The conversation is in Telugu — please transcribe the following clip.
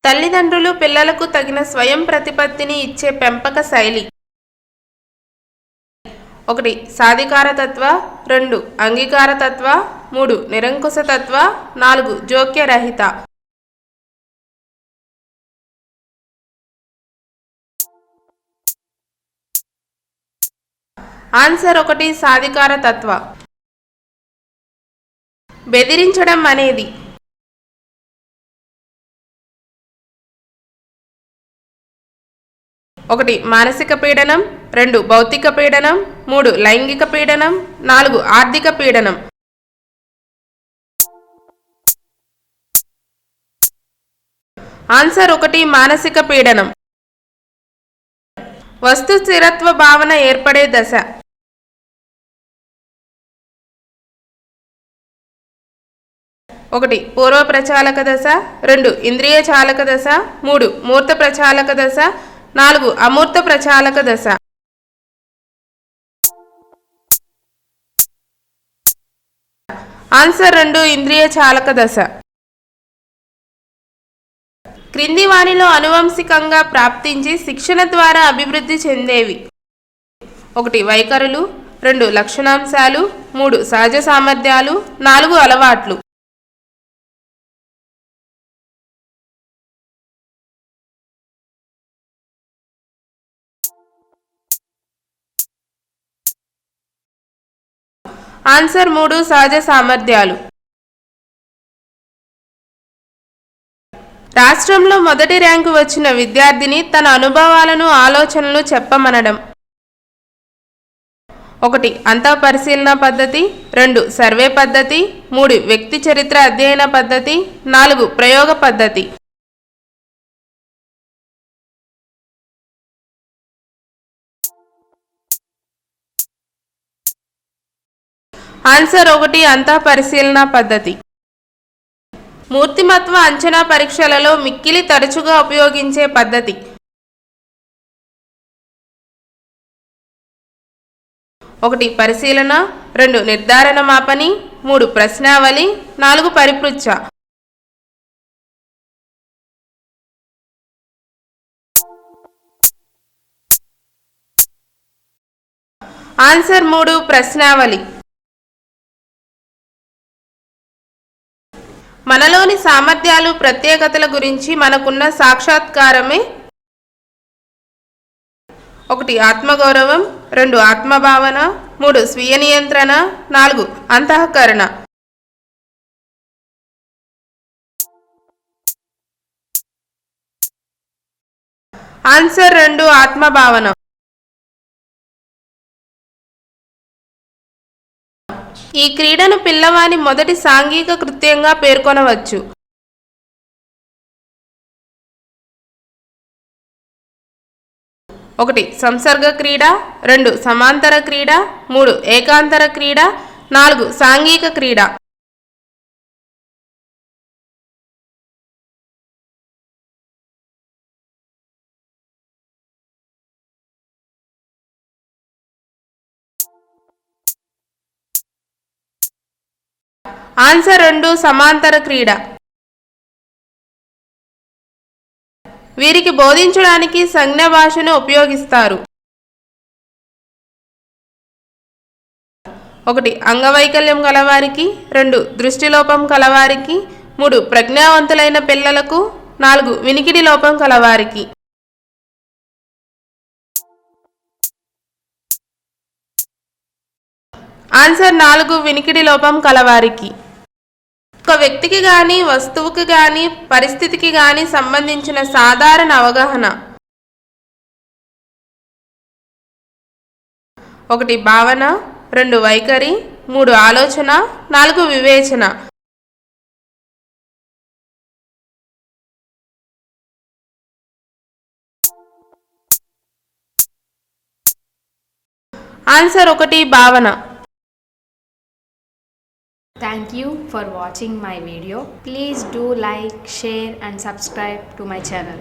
తల్లిదండ్రులు పిల్లలకు తగిన స్వయం ప్రతిపత్తిని ఇచ్చే పెంపక శైలి. 1 సాధికారతత్వ, 2 అంగీకారతత్వ, 3 నిరంకుశతత్వ, 4 జోక్యరహిత. ఆన్సర్ 1 సాధికారతత్వ. బెదిరించడం అనేది 1 మానసిక పీడనం, 2 భౌతిక పీడనం, 3 లైంగిక పీడనం, 4 ఆర్థిక పీడనం. ఆన్సర్ 1 మానసిక పీడనం. వస్తు స్థిరత్వ భావన ఏర్పడే దశ. 1 పూర్వ ప్రచాలక దశ, 2 ఇంద్రియ చాలక దశ, 3 మూర్త ప్రచాలక దశ, 4 అమూర్త ప్రచాలక దశ. ఆన్సర్ 2 ఇంద్రియ చాలక దశ. క్రింది వానిలో అనువంశికంగా ప్రాప్తించి శిక్షణ ద్వారా అభివృద్ధి చెందేవి. 1 వైఖరులు, 2 లక్షణాంశాలు, 3 సహజ సామర్థ్యాలు, 4 అలవాట్లు. ఆన్సర్ 3 సహజ సామర్థ్యాలు. రాష్ట్రంలో మొదటి ర్యాంకు వచ్చిన విద్యార్థిని తన అనుభవాలను ఆలోచనలు చెప్పమనడం. 1 అంతఃపరిశీలన పద్ధతి, 2 సర్వే పద్ధతి, 3 వ్యక్తి చరిత్ర అధ్యయన పద్ధతి, 4 ప్రయోగ పద్ధతి. ఆన్సర్ 1 అంతఃపరిశీలన పద్ధతి. మూర్తిమత్వ అంచనా పరీక్షలలో మిక్కిలి తరచుగా ఉపయోగించే పద్ధతి. 1 పరిశీలన, 2 నిర్ధారణ మాపని, 3 ప్రశ్నావళి, 4 పరిపృచ్ఛ. ఆన్సర్ 3 ప్రశ్నావళి. మనలోని సామర్థ్యాలు ప్రత్యేకతల గురించి మనకున్న సాక్షాత్కారమే 1 ఆత్మగౌరవం, 2 ఆత్మభావన, 3 స్వీయ నియంత్రణ, 4 అంతఃకరణ. ఆన్సర్ 2 ఆత్మభావన. ఈ క్రీడను పిల్లవాని మొదటి సాంఘిక కృత్యంగా పేర్కొనవచ్చు. 1 సంసర్గ క్రీడ, 2 సమాంతర క్రీడ, 3 ఏకాంతర క్రీడ, 4 సాంఘిక క్రీడ. ఆన్సర్ 2 సమాంతర క్రీడ. వీరికి బోధించడానికి సంజ్ఞ భాషను ఉపయోగిస్తారు. 1 అంగవైకల్యం కలవారికి, 2 దృష్టిలోపం కలవారికి, 3 ప్రజ్ఞావంతులైన పిల్లలకు, 4 వినికిడి లోపం కలవారికి. ఆన్సర్ 4 వినికిడి లోపం కలవారికి. ఒక వ్యక్తికి గాని, వస్తువుకి గాని, పరిస్థితికి గాని సంబంధించిన సాధారణ అవగాహన. 1 భావన, 2 వైఖరి, 3 ఆలోచన, 4 వివేచన. ఆన్సర్ 1 భావన. Thank you for watching my video. Please do like, share and subscribe to my channel.